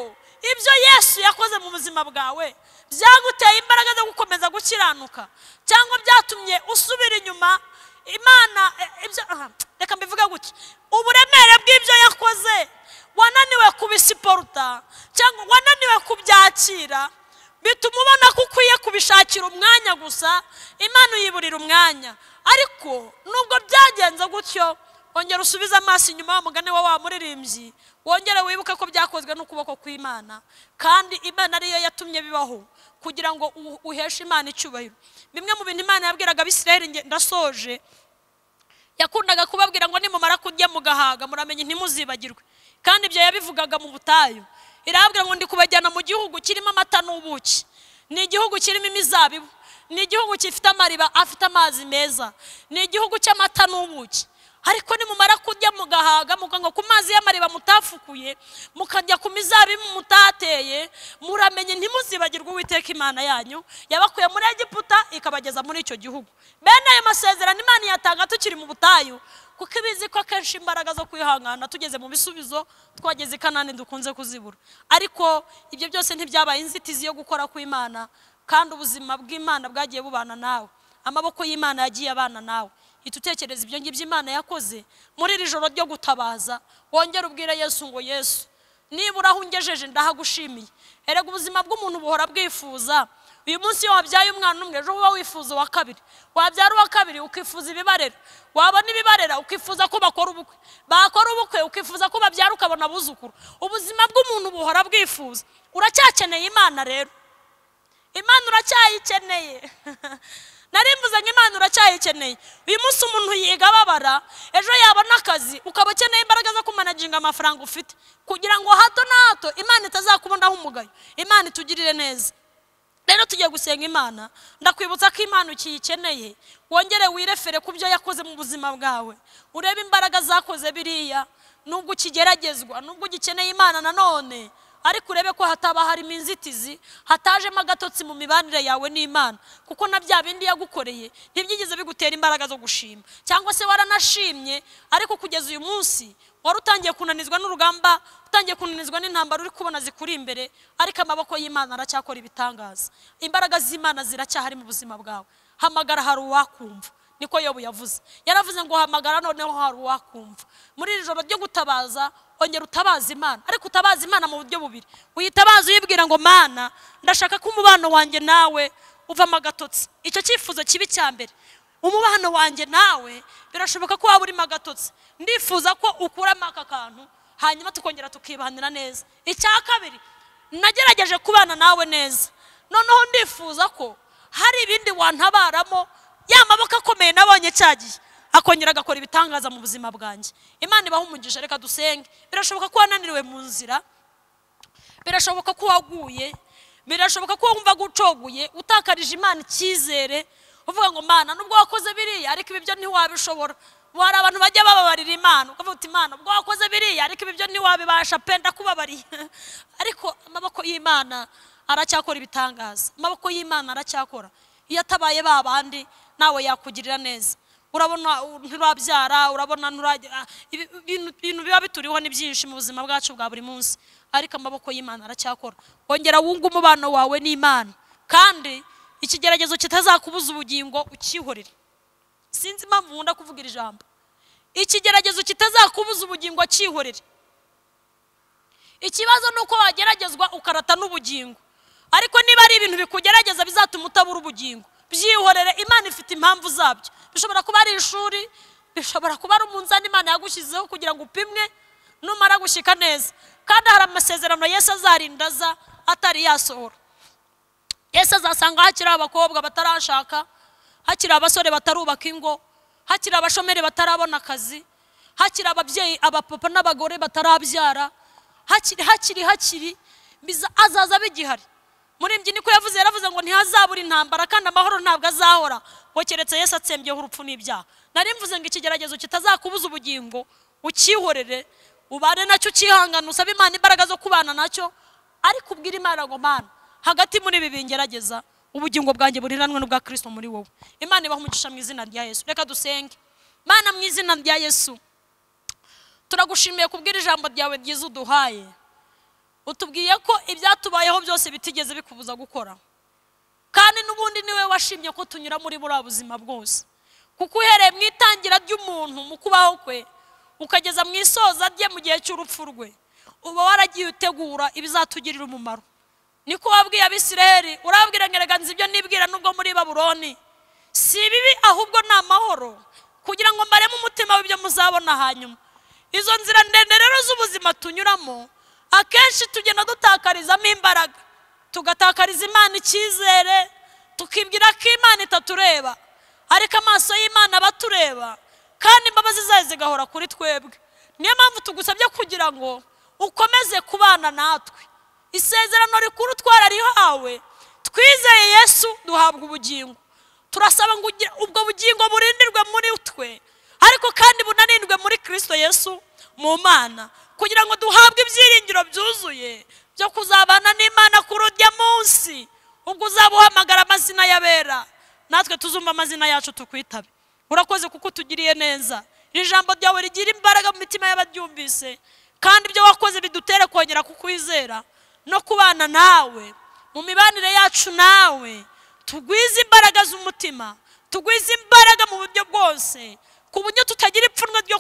ibyo Yesu yakoze mu buzima bwawe byaguteye imbaraga zo gukomeza gukiranuka cyangwa byatumye usubira inyuma Imana reka mbivuge gutya uburemere bw'ibyo yakoze wananiwe kubisiporuta cyangwa wananiwe kubyakira bituma ubona ko ukwiye kubishakira umwanya gusa Imana uyiburira umwanya ariko nubwo byagenze gutyo ongera usubize amaso inyuma mugane wa muririmbyi wongere wibuke ko byakozwe n'ukuboko kw'Imana kandi Imana ariyo yatumye bibaho kugira ngo uheshe Imana icyubahiro. Bimwe mu bintu Imana yabwiraga Abisirayeli ndasoje yakundaga kubabwira ngo nimumara kurya mugahaga muramenye ntimuzibagirwe, kandi ibyo yabivugaga mu butayu. Irabwira ngo ndi kubajyana mu gihugu kirimo amata n'ubuki, ni igihugu kirimo imizabibu, ni igihugu gifite amariba afite amazi meza, ni igihugu cy'amata n'ubuki. Ariko nimumara kurya mugahaga mukanga ku mazi y'amariba mutafukuye mukajya ku mizabibu mutateye, muramenye ntimuzibagirwe Uwiteka Imana yanyu yabakuye muri Egiputa ikabageza muri icyo gihugu. Bene ayo masezerano Imana yatanga tukiri mu butayu, kuko ibizi ko akenshi imbaraga zo kwihangana tugeze mu bisubizo twageze i Kanani dukunze kuzibura. Ariko ibyo byose ntibyabaye inzitizi yo gukora kw'Imana, kandi ubuzima bw'Imana bwagiye bubana nawe, amaboko y'Imana yagiye abana nawe. Itutekereza ibyo ngibyo Imana yakoze muri iri joro ryo gutabaza, wongera ubwire Yesu ngo Yesu nibura ahungejeje ndahagushimiye. Erega ubuzima bw'umuntu buhora bwifuza. Uyu munsi wabyaye umwana umwe, ejo uba wifuza wa kabiri, wabyara uwa kabiri ukifuza ibibarera, wabona ibibarera ukifuza ko bakora ubukwe, bakora ubukwe ukifuza ko babyara ukabona abuzukuru. Ubuzima bw'umuntu buhora bwifuza. Uracyakeneye Imana rero, Imana uracyayikeneye. Narimbuze ngo Imana uracyayikeneye. Uyu munsi umuntu yiga babara, ejo yabona akazi ukaba ukeneye imbaraga zo kumanaginga amafaranga ufite, kugira ngo hato na hato Imana itazakubonaho umugayo. Imana itugirire neza. Rero tugiye gusenga Imana, ndakwibutsa ko Imana ukiyikeneye, wongere wirefere ku byo yakoze mu buzima bwawe, urebe imbaraga zakoze biriya, nubwo ukigeragezwa, nubwo ugikeneye Imana nanone, ariko urebe ko hataba harimo inzitizi, hatajemo agatotsi mu mibanire yawe n'Imana, kuko na bya bindi yagukoreye ntibyigeze bigutera imbaraga zo gushima, cyangwa se waranashimye ariko kugeza uyu munsi wari utangiye kunanizwa n'urugamba, utangiye kunanizwa n'intambara uri kubona zikuri imbere, ariko amaboko y'Imana aracyakora ibitangaza. Imbaraga z'Imana ziracyahari mu buzima bwawe. Hamagara hari uwakumva, niko Yobu yavuze. Yaravuze ngo hamagara noneho hari uwakumva. Muri iri joro ryo gutabaza ongera utabaza Imana, ariko utabaza Imana mu buryo bubiri. Uyitabaza uyibwira ngo Mana ndashaka ko umubano wanjye nawe uvamo agatotsi. Icyo cyifuzo kibi cya mbere, umubano wanjye nawe birashoboka ko waba urimo agatotsi, ndifuza ko ukuramo aka kantu hanyuma tukongera tukibanira neza. Icya kabiri, nagerageje kubana nawe neza, noneho ndifuza ko hari ibindi wantabaramo, ya maboko akomeye nabonye cyagiye akongera agakora ibitangaza mu buzima bwanjye. Imana ibaha umugisha. Reka dusenge. Birashoboka ko wananiriwe mu nzira, birashoboka ko waguye, birashoboka ko wumva gucoguye, utakarije Imana icyizere, uvuga ngo Mana nubwo wakoze biriya ariko ibyo ntiwabishobora. Wari abantu bajya bababarira Imana, ukavuga uti Imana ubwo wakoze biriya ariko ibyo ntiwabibasha, penda kubabariye. Ariko amaboko y'Imana aracyakora ibitangaza, amaboko y'Imana aracyakora. Iyo atabaye babandi nawe yakugirira neza. Urabona nturabyara, urabona ibintu biba bituriho ni byinshi mu buzima bwacu bwa buri munsi, ariko amaboko y'Imana aracyakora. Wongera wunga umubano wawe n'Imana, kandi ikigeragezo kitazakubuza ubugingo ukihorere. Sinzi impamvu nkunda kuvuga iri jambo, ikigeragezo kitazakubuza ubugingo akihorere. Ikibazo nuko wageragezwa ukarata n'ubugingo, ariko niba ari ibintu bikugerageza bizatuma utabura ubugingo, byihorere. Imana ifite impamvu zabyo. Bishobora kuba ari ishuri, bishobora kuba ari umunzani Imana yagushyizeho kugira ngo upimwe numara gushika neza, kandi hari amasezerano Yesu azarinda atari yasohora. Yesu azasanga hakiri abakobwa batarashaka, hakiri abasore batarubaka ingo, hakiri abashomeri batarabona akazi, hakiri ababyeyi abapapa n'abagore batarabyara, hakiri azaza bigihari. Muri mbyi niko yavuze, yaravuze ngo ntihazabura intambara kandi amahoro ntabwo azahora, ngo keretse Yesu atsembyeho urupfu n'ibyaha. Nari mvuze ngo ikigeragezo kitazakubuza ubugingo ukihorere, ubane nacyo ukihangana, usaba Imana imbaraga zo kubana nacyo, ariko ubwira Imana ngo Mana hagati muri ibi bingerageza ubugingo bwanjye buriranwe n'ubwa Kristo muri wowe. Imana ibaha umugisha mu izina rya Yesu. Reka dusenge. Mana mu izina rya Yesu turagushimiye kubwira ijambo ryawe ryiza uduhaye. Utubwiye ko ibyatubayeho byose bitigeze bikubuza gukora, kandi n'ubundi niwe washimye ko tunyura muri buriya buzima bwose, kuko uhereye mu itangira ry'umuntu mu kubaho kwe ukageza mu isoza rye mu gihe cy'urupfu rwe, uba waragiye utegura ibizatugirira umumaro. Niko wabwiye Abisirayeli, urabwira ngerega nzi ibyo nibwira nubwo muri Babuloni si bibi ahubwo ni amahoro, kugira ngo mbare mu mutima w'ibyo muzabona hanyuma. Izo nzira ndende rero z'ubuzima tunyuramo akenshi tugenda dutakarizamo imbaraga, tugatakariza Imana icyizere, tukibwira ko Imana itatureba ariko amaso y'Imana abatureba kandi imbabazi zayo zigahora kuri twebwe. Niyo mpamvu tugusabye kugira ngo ukomeze kubana natwe. Isezerano rikuru twararihawe, twizeye Yesu duhabwa ubugingo. Turasaba ngo ubwo bugingo burindirwe muri twe ariko kandi bunanindwe muri Kristo Yesu mu Mana, kugira ngo duhabwe ibyiringiro byuzuye byo kuzabana n'Imana kuri urya munsi ubwo uzabuhamagara amazina y'abera, natwe tuzumva amazina yacu tukwitabe. Urakoze kuko tugiriye neza. Iri jambo ryawe rigira imbaraga mu mitima y'abaryumvise, kandi ibyo wakoze bidutere kongera kukwizera no kubana nawe mu mibanire yacu nawe. Tugwize imbaraga z'umutima, tugwize imbaraga mu buryo bwose, ku buryo tutagira ipfunwe ryo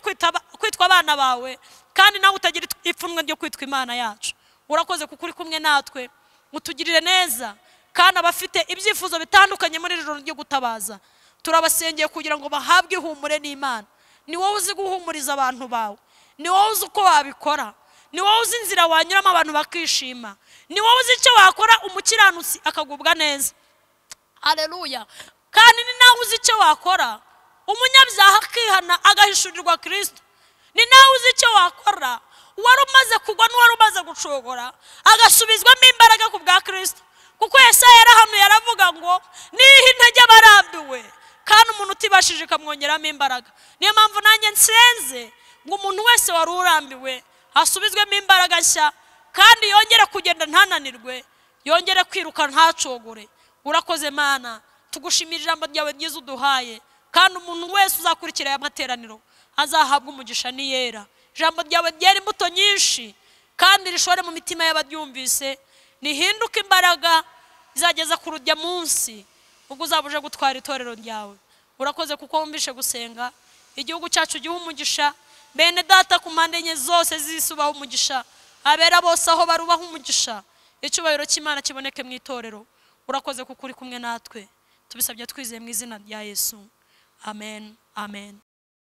kwitwa abana bawe, kandi nawe utagira ipfunwe ryo kwitwa Imana yacu. Urakoze kuko uri kumwe natwe, utugirire neza. Kandi abafite ibyifuzo bitandukanye muri ijoro ryo gutabaza, turabasengeye kugira ngo bahabwe ihumure n'Imana. Ni wowe uzi guhumuriza abantu bawe, ni wowe uzi uko wabikora, ni wowe uzi inzira wanyuramo abantu bakishima, ni wowe uzi icyo wakora umukiranutsi akagubwa neza. Haleluya. Kandi ni nawe uzi icyo wakora umunyabyaha akihana agahishurirwa Kristo. Ni nawe uzi icyo wakora uwari umaze kugwa n'uwari umaze gucogora agasubizwamo imbaraga ku bwa Kristo. Kuko Yesaya yarahanuye aravuga ngo niho intege abarambiwe kandi umuntu utibashije ikamwongeramo imbaraga. Niyo mpamvu nanjye nsenze ngo umuntu wese wari urambiwe asubizwemo imbaraga nshya, kandi yongere kugenda ntananirwe, yongere kwiruka ntacogore. Urakoze Mana, tugushimira ijambo ryawe ryiza uduhaye, kandi umuntu wese uzakurikira aya materaniro azahabwa umugisha n'iyera. Ijambo ryawe ryera imbuto nyinshi kandi rishore mu mitima y'abaryumvise, nihinduka imbaraga izageza ku rujya munsi ubwo uzabuje gutwara itorero ryawe. Urakoze kuko wumvishe gusenga. Igihugu cyacu giha umugisha, bene data ku mpande enye zose zisubaho umugisha, abera bose aho barubaho umugisha. Icyubahiro cy'Imana kiboneke mu itorero. Urakoze kuko uri kumwe natwe, tubisabye twizeye mu izina rya Yesu. Amen. Amen.